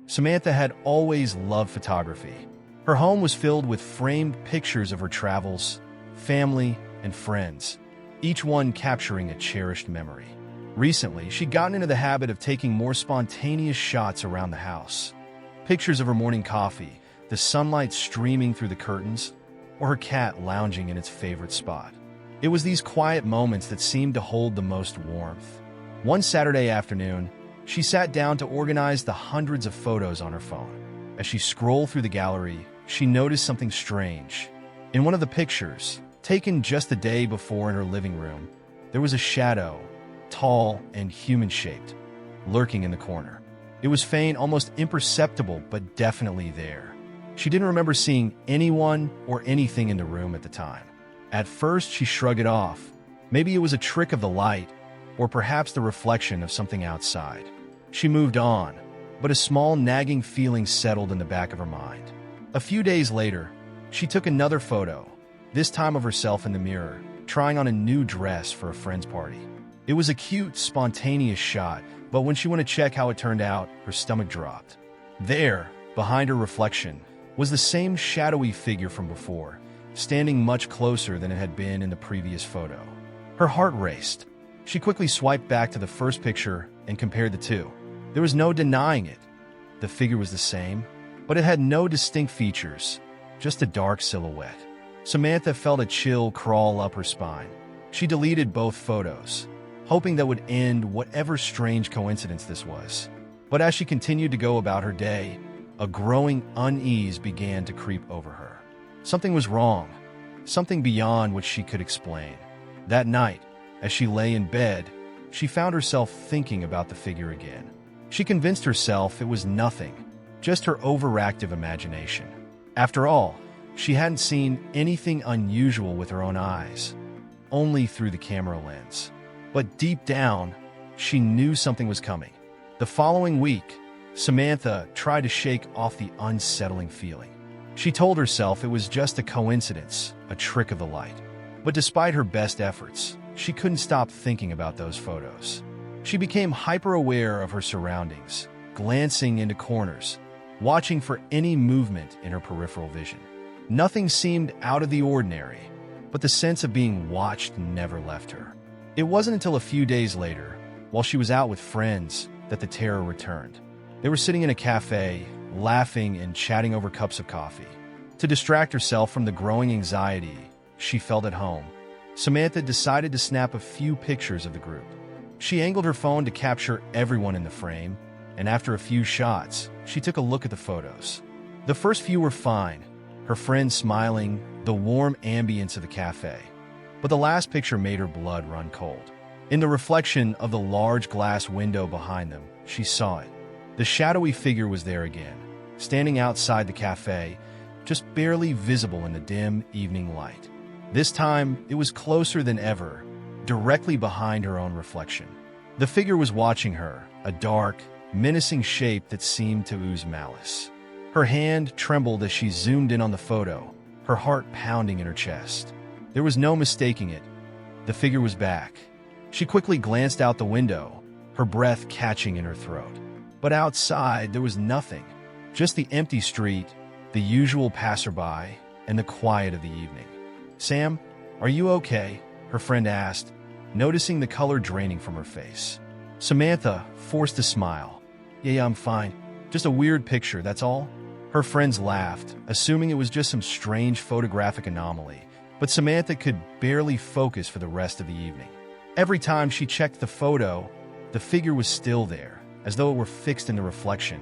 Samantha had always loved photography. Her home was filled with framed pictures of her travels, family, and friends, each one capturing a cherished memory. Recently, she'd gotten into the habit of taking more spontaneous shots around the house. Pictures of her morning coffee, the sunlight streaming through the curtains, or her cat lounging in its favorite spot. It was these quiet moments that seemed to hold the most warmth. One Saturday afternoon, she sat down to organize the hundreds of photos on her phone. As she scrolled through the gallery, she noticed something strange. In one of the pictures, taken just the day before in her living room, there was a shadow, tall and human-shaped, lurking in the corner. It was faint, almost imperceptible, but definitely there. She didn't remember seeing anyone or anything in the room at the time. At first, she shrugged it off. Maybe it was a trick of the light, or perhaps the reflection of something outside. She moved on, but a small nagging feeling settled in the back of her mind. A few days later, she took another photo, this time of herself in the mirror, trying on a new dress for a friend's party. It was a cute, spontaneous shot, but when she went to check how it turned out, her stomach dropped. There, behind her reflection, was the same shadowy figure from before, standing much closer than it had been in the previous photo. Her heart raced. She quickly swiped back to the first picture and compared the two. There was no denying it. The figure was the same, but it had no distinct features, just a dark silhouette. Samantha felt a chill crawl up her spine. She deleted both photos, hoping that would end whatever strange coincidence this was. But as she continued to go about her day, a growing unease began to creep over her. Something was wrong, something beyond what she could explain. That night, as she lay in bed, she found herself thinking about the figure again. She convinced herself it was nothing, just her overactive imagination. After all, she hadn't seen anything unusual with her own eyes, only through the camera lens. But deep down, she knew something was coming. The following week, Samantha tried to shake off the unsettling feeling. She told herself it was just a coincidence, a trick of the light. But despite her best efforts, she couldn't stop thinking about those photos. She became hyper-aware of her surroundings, glancing into corners, watching for any movement in her peripheral vision. Nothing seemed out of the ordinary, but the sense of being watched never left her. It wasn't until a few days later, while she was out with friends, that the terror returned. They were sitting in a cafe, laughing and chatting over cups of coffee. To distract herself from the growing anxiety she felt at home, Samantha decided to snap a few pictures of the group. She angled her phone to capture everyone in the frame, and after a few shots, she took a look at the photos. The first few were fine, her friends smiling, the warm ambience of the cafe. But the last picture made her blood run cold. In the reflection of the large glass window behind them, she saw it. The shadowy figure was there again, standing outside the cafe, just barely visible in the dim evening light. This time, it was closer than ever, directly behind her own reflection. The figure was watching her, a dark, menacing shape that seemed to ooze malice. Her hand trembled as she zoomed in on the photo, her heart pounding in her chest. There was no mistaking it. The figure was back. She quickly glanced out the window, her breath catching in her throat. But outside, there was nothing. Just the empty street, the usual passerby, and the quiet of the evening. "Sam, are you okay?" her friend asked, noticing the color draining from her face. Samantha forced a smile. Yeah, I'm fine. Just a weird picture, that's all." Her friends laughed, assuming it was just some strange photographic anomaly, but Samantha could barely focus for the rest of the evening. Every time she checked the photo, the figure was still there, as though it were fixed in the reflection,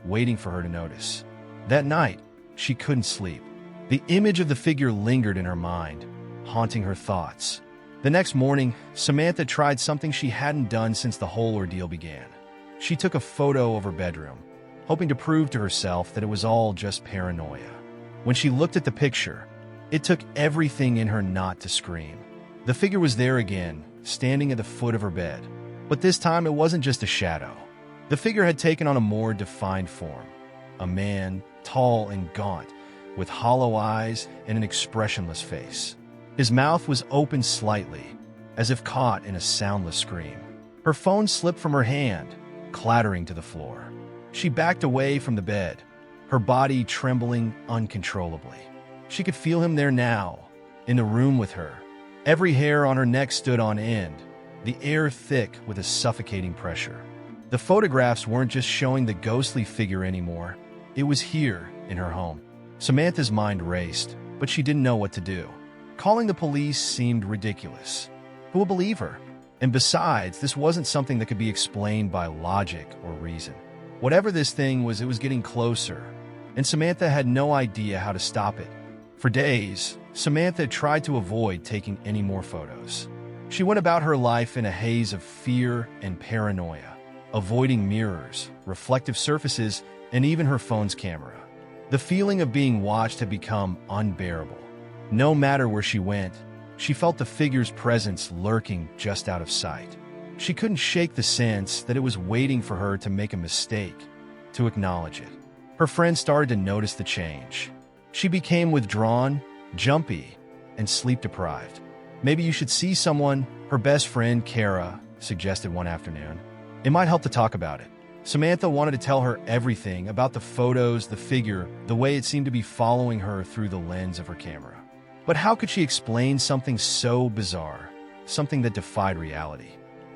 waiting for her to notice. That night, she couldn't sleep. The image of the figure lingered in her mind, haunting her thoughts. The next morning, Samantha tried something she hadn't done since the whole ordeal began. She took a photo of her bedroom, hoping to prove to herself that it was all just paranoia. When she looked at the picture, it took everything in her not to scream. The figure was there again, standing at the foot of her bed. But this time it wasn't just a shadow. The figure had taken on a more defined form. A man, tall and gaunt, with hollow eyes and an expressionless face. His mouth was open slightly, as if caught in a soundless scream. Her phone slipped from her hand, clattering to the floor. She backed away from the bed, her body trembling uncontrollably. She could feel him there now, in the room with her. Every hair on her neck stood on end, the air thick with a suffocating pressure. The photographs weren't just showing the ghostly figure anymore. It was here, in her home. Samantha's mind raced, but she didn't know what to do. Calling the police seemed ridiculous. Who would believe her? And besides, this wasn't something that could be explained by logic or reason. Whatever this thing was, it was getting closer, and Samantha had no idea how to stop it. For days, Samantha tried to avoid taking any more photos. She went about her life in a haze of fear and paranoia, avoiding mirrors, reflective surfaces, and even her phone's camera. The feeling of being watched had become unbearable. No matter where she went, she felt the figure's presence lurking just out of sight. She couldn't shake the sense that it was waiting for her to make a mistake, to acknowledge it. Her friends started to notice the change. She became withdrawn, jumpy, and sleep-deprived. Maybe you should see someone, her best friend, Kara, suggested one afternoon. It might help to talk about it. Samantha wanted to tell her everything about the photos, the figure, the way it seemed to be following her through the lens of her camera. But how could she explain something so bizarre, something that defied reality?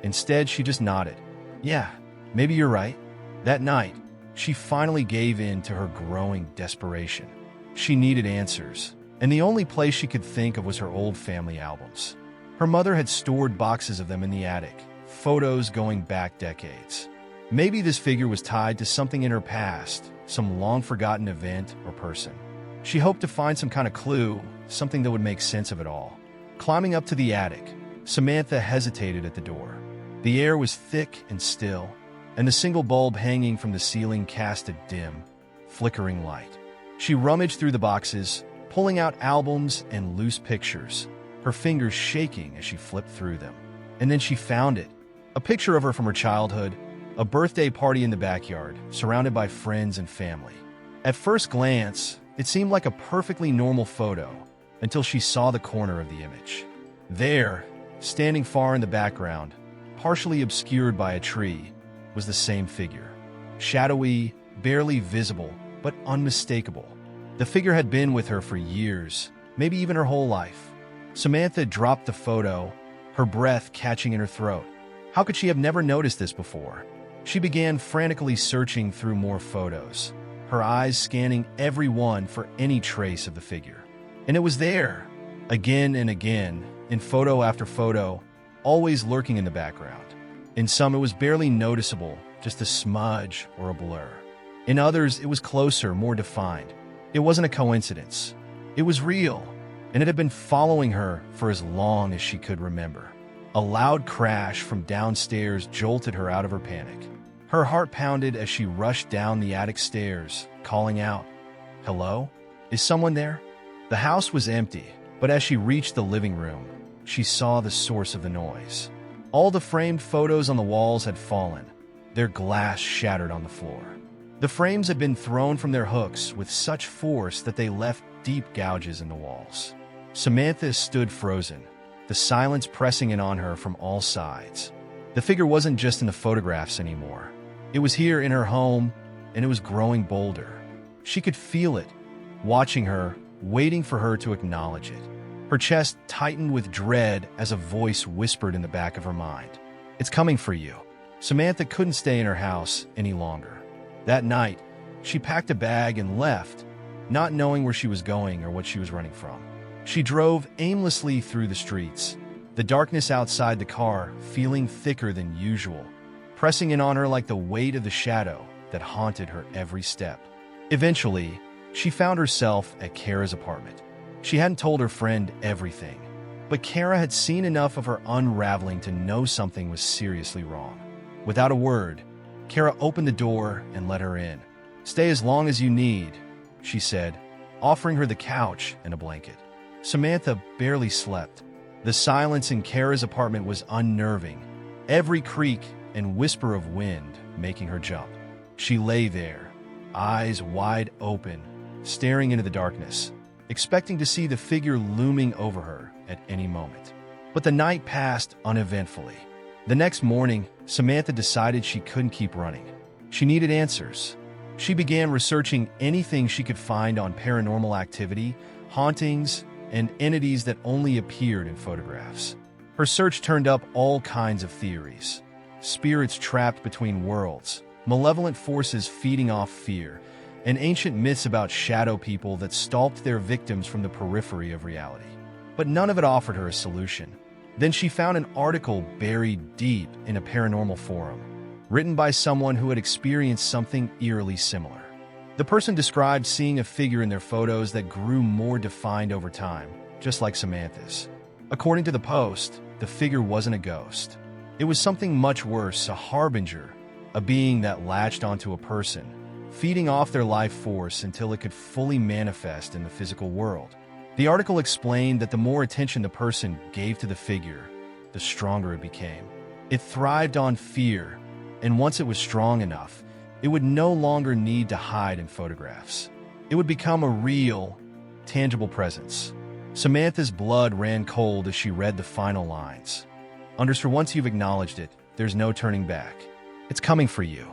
Instead, she just nodded. Yeah, maybe you're right. That night, she finally gave in to her growing desperation. She needed answers, and the only place she could think of was her old family albums. Her mother had stored boxes of them in the attic, photos going back decades. Maybe this figure was tied to something in her past, some long-forgotten event or person. She hoped to find some kind of clue, something that would make sense of it all. Climbing up to the attic, Samantha hesitated at the door. The air was thick and still, and the single bulb hanging from the ceiling cast a dim, flickering light. She rummaged through the boxes, pulling out albums and loose pictures, her fingers shaking as she flipped through them. And then she found it, a picture of her from her childhood, a birthday party in the backyard, surrounded by friends and family. At first glance, it seemed like a perfectly normal photo, until she saw the corner of the image. There, standing far in the background, partially obscured by a tree, was the same figure. Shadowy, barely visible, but unmistakable. The figure had been with her for years, maybe even her whole life. Samantha dropped the photo, her breath catching in her throat. How could she have never noticed this before? She began frantically searching through more photos, her eyes scanning every one for any trace of the figure. And it was there, again and again, in photo after photo, always lurking in the background. In some, it was barely noticeable, just a smudge or a blur. In others, it was closer, more defined. It wasn't a coincidence. It was real, and it had been following her for as long as she could remember. A loud crash from downstairs jolted her out of her panic. Her heart pounded as she rushed down the attic stairs, calling out, "Hello? Is someone there?" The house was empty, but as she reached the living room, she saw the source of the noise. All the framed photos on the walls had fallen, their glass shattered on the floor. The frames had been thrown from their hooks with such force that they left deep gouges in the walls. Samantha stood frozen, the silence pressing in on her from all sides. The figure wasn't just in the photographs anymore. It was here in her home, and it was growing bolder. She could feel it, watching her, waiting for her to acknowledge it. Her chest tightened with dread as a voice whispered in the back of her mind, "It's coming for you." Samantha couldn't stay in her house any longer. That night, she packed a bag and left, not knowing where she was going or what she was running from. She drove aimlessly through the streets, the darkness outside the car feeling thicker than usual, pressing in on her like the weight of the shadow that haunted her every step. Eventually, she found herself at Kara's apartment. She hadn't told her friend everything, but Kara had seen enough of her unraveling to know something was seriously wrong. Without a word, Kara opened the door and let her in. "Stay as long as you need," she said, offering her the couch and a blanket. Samantha barely slept. The silence in Kara's apartment was unnerving, every creak and whisper of wind making her jump. She lay there, eyes wide open, staring into the darkness, expecting to see the figure looming over her at any moment. But the night passed uneventfully. The next morning, Samantha decided she couldn't keep running. She needed answers. She began researching anything she could find on paranormal activity, hauntings, and entities that only appeared in photographs. Her search turned up all kinds of theories. Spirits trapped between worlds, malevolent forces feeding off fear, and ancient myths about shadow people that stalked their victims from the periphery of reality. But none of it offered her a solution. Then she found an article buried deep in a paranormal forum, written by someone who had experienced something eerily similar. The person described seeing a figure in their photos that grew more defined over time, just like Samantha's. According to the post, the figure wasn't a ghost. It was something much worse, a harbinger, a being that latched onto a person, feeding off their life force until it could fully manifest in the physical world. The article explained that the more attention the person gave to the figure, the stronger it became. It thrived on fear, and once it was strong enough, it would no longer need to hide in photographs. It would become a real, tangible presence. Samantha's blood ran cold as she read the final lines. Understood, once you've acknowledged it, there's no turning back. It's coming for you.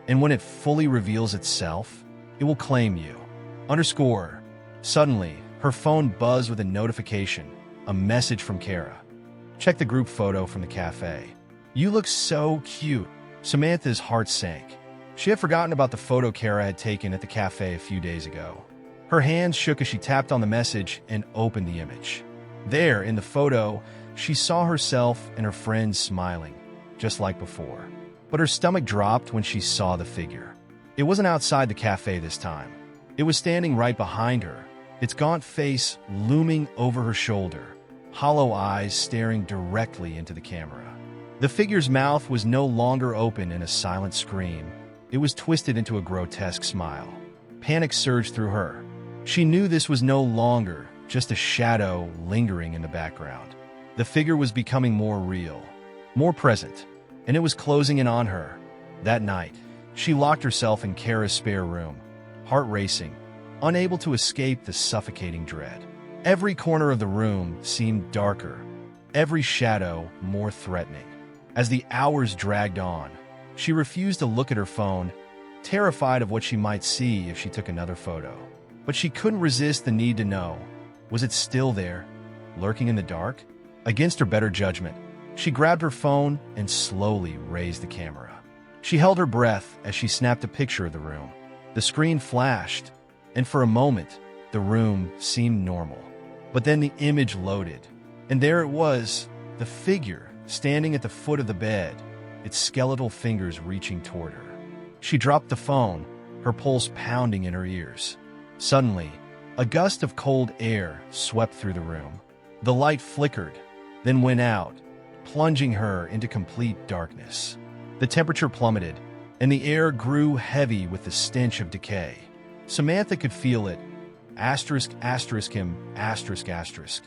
And when it fully reveals itself, it will claim you. Underscore. Suddenly, her phone buzzed with a notification, a message from Kara. Check the group photo from the cafe. You look so cute. Samantha's heart sank. She had forgotten about the photo Kara had taken at the cafe a few days ago. Her hands shook as she tapped on the message and opened the image. There, in the photo, she saw herself and her friends smiling, just like before. But her stomach dropped when she saw the figure. It wasn't outside the cafe this time. It was standing right behind her, its gaunt face looming over her shoulder, hollow eyes staring directly into the camera. The figure's mouth was no longer open in a silent scream. It was twisted into a grotesque smile. Panic surged through her. She knew this was no longer just a shadow lingering in the background. The figure was becoming more real, more present, and it was closing in on her. That night, she locked herself in Kara's spare room, heart racing, unable to escape the suffocating dread. Every corner of the room seemed darker, every shadow more threatening. As the hours dragged on, she refused to look at her phone, terrified of what she might see if she took another photo. But she couldn't resist the need to know. Was it still there, lurking in the dark? Against her better judgment, she grabbed her phone and slowly raised the camera. She held her breath as she snapped a picture of the room. The screen flashed, and for a moment, the room seemed normal. But then the image loaded, and there it was, the figure standing at the foot of the bed, its skeletal fingers reaching toward her. She dropped the phone, her pulse pounding in her ears. Suddenly, a gust of cold air swept through the room. The light flickered, then went out, plunging her into complete darkness. The temperature plummeted, and the air grew heavy with the stench of decay. Samantha could feel it. Asterisk, asterisk him, asterisk, asterisk.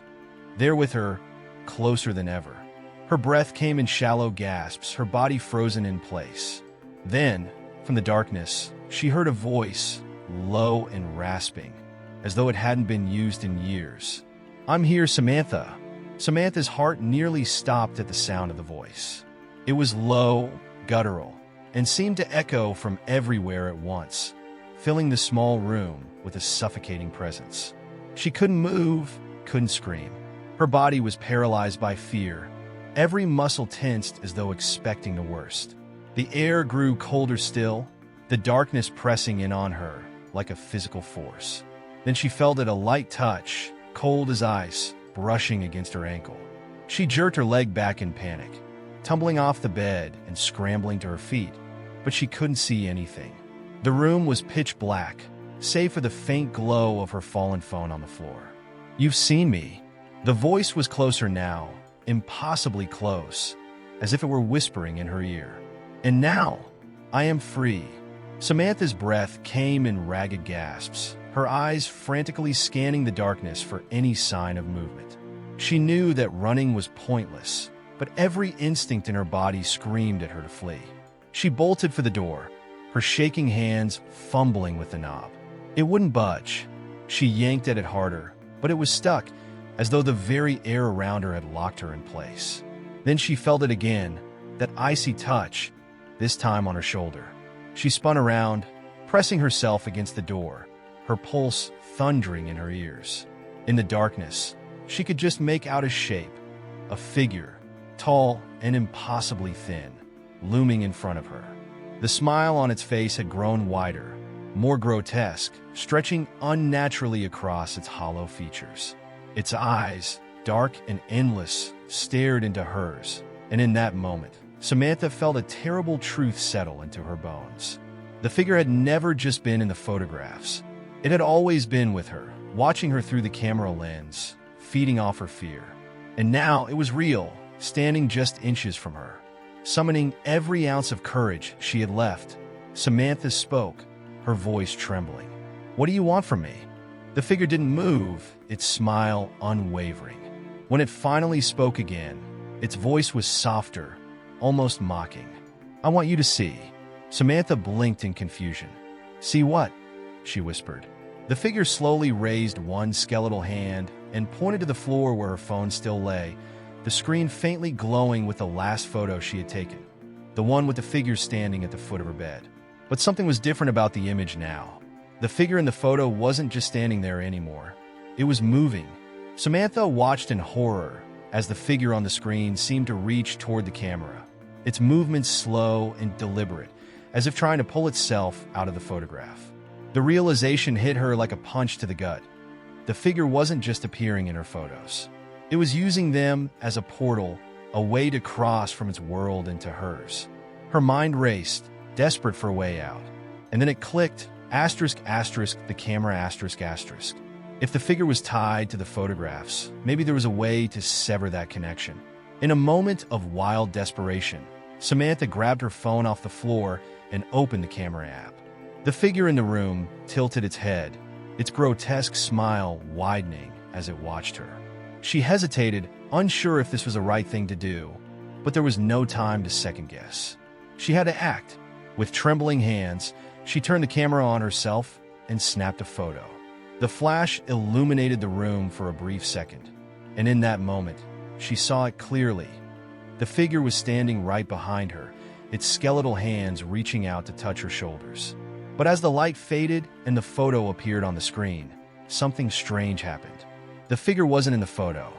There with her, closer than ever. Her breath came in shallow gasps, her body frozen in place. Then, from the darkness, she heard a voice, low and rasping, as though it hadn't been used in years. "I'm here, Samantha." Samantha's heart nearly stopped at the sound of the voice. It was low, guttural, and seemed to echo from everywhere at once, filling the small room with a suffocating presence. She couldn't move, couldn't scream. Her body was paralyzed by fear, every muscle tensed as though expecting the worst. The air grew colder still, the darkness pressing in on her like a physical force. Then she felt it, a light touch, cold as ice, brushing against her ankle. She jerked her leg back in panic, tumbling off the bed and scrambling to her feet, but she couldn't see anything. The room was pitch black, save for the faint glow of her fallen phone on the floor. "You've seen me." The voice was closer now, impossibly close, as if it were whispering in her ear. "And now, I am free." Samantha's breath came in ragged gasps, her eyes frantically scanning the darkness for any sign of movement. She knew that running was pointless, but every instinct in her body screamed at her to flee. She bolted for the door, her shaking hands fumbling with the knob. It wouldn't budge. She yanked at it harder, but it was stuck, as though the very air around her had locked her in place. Then she felt it again, that icy touch, this time on her shoulder. She spun around, pressing herself against the door, her pulse thundering in her ears. In the darkness, she could just make out a shape, a figure, tall and impossibly thin, looming in front of her. The smile on its face had grown wider, more grotesque, stretching unnaturally across its hollow features. Its eyes, dark and endless, stared into hers, and in that moment, Samantha felt a terrible truth settle into her bones. The figure had never just been in the photographs. It had always been with her, watching her through the camera lens, feeding off her fear. And now it was real, standing just inches from her. Summoning every ounce of courage she had left, Samantha spoke, her voice trembling. "What do you want from me?" The figure didn't move, its smile unwavering. When it finally spoke again, its voice was softer, almost mocking. "I want you to see." Samantha blinked in confusion. "See what?" she whispered. The figure slowly raised one skeletal hand and pointed to the floor where her phone still lay, the screen faintly glowing with the last photo she had taken, the one with the figure standing at the foot of her bed. But something was different about the image now. The figure in the photo wasn't just standing there anymore. It was moving. Samantha watched in horror as the figure on the screen seemed to reach toward the camera, its movements slow and deliberate, as if trying to pull itself out of the photograph. The realization hit her like a punch to the gut. The figure wasn't just appearing in her photos. It was using them as a portal, a way to cross from its world into hers. Her mind raced, desperate for a way out. And then it clicked, asterisk, asterisk, the camera, asterisk, asterisk. If the figure was tied to the photographs, maybe there was a way to sever that connection. In a moment of wild desperation, Samantha grabbed her phone off the floor and opened the camera app. The figure in the room tilted its head, its grotesque smile widening as it watched her. She hesitated, unsure if this was the right thing to do, but there was no time to second-guess. She had to act. With trembling hands, she turned the camera on herself and snapped a photo. The flash illuminated the room for a brief second, and in that moment, she saw it clearly. The figure was standing right behind her, its skeletal hands reaching out to touch her shoulders. But as the light faded and the photo appeared on the screen, something strange happened. The figure wasn't in the photo.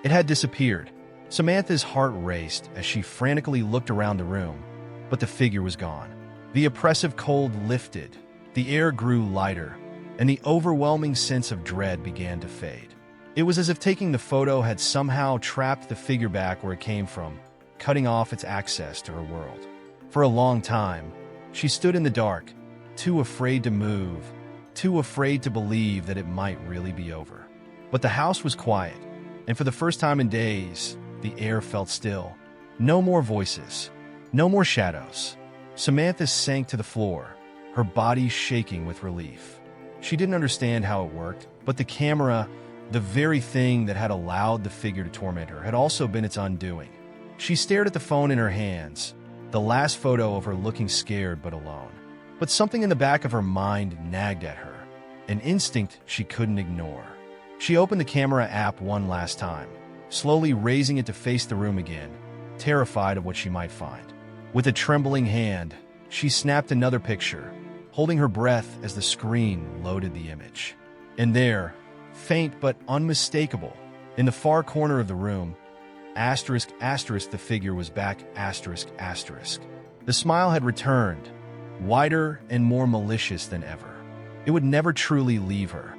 It had disappeared. Samantha's heart raced as she frantically looked around the room, but the figure was gone. The oppressive cold lifted, the air grew lighter, and the overwhelming sense of dread began to fade. It was as if taking the photo had somehow trapped the figure back where it came from, cutting off its access to her world. For a long time, she stood in the dark, too afraid to move, too afraid to believe that it might really be over. But the house was quiet, and for the first time in days, the air felt still. No more voices, no more shadows. Samantha sank to the floor, her body shaking with relief. She didn't understand how it worked, but the camera, the very thing that had allowed the figure to torment her, had also been its undoing. She stared at the phone in her hands, the last photo of her looking scared but alone. But something in the back of her mind nagged at her, an instinct she couldn't ignore. She opened the camera app one last time, slowly raising it to face the room again, terrified of what she might find. With a trembling hand, she snapped another picture, holding her breath as the screen loaded the image. And there, faint but unmistakable, in the far corner of the room, asterisk, asterisk, the figure was back, asterisk, asterisk. The smile had returned, wider and more malicious than ever. It would never truly leave her.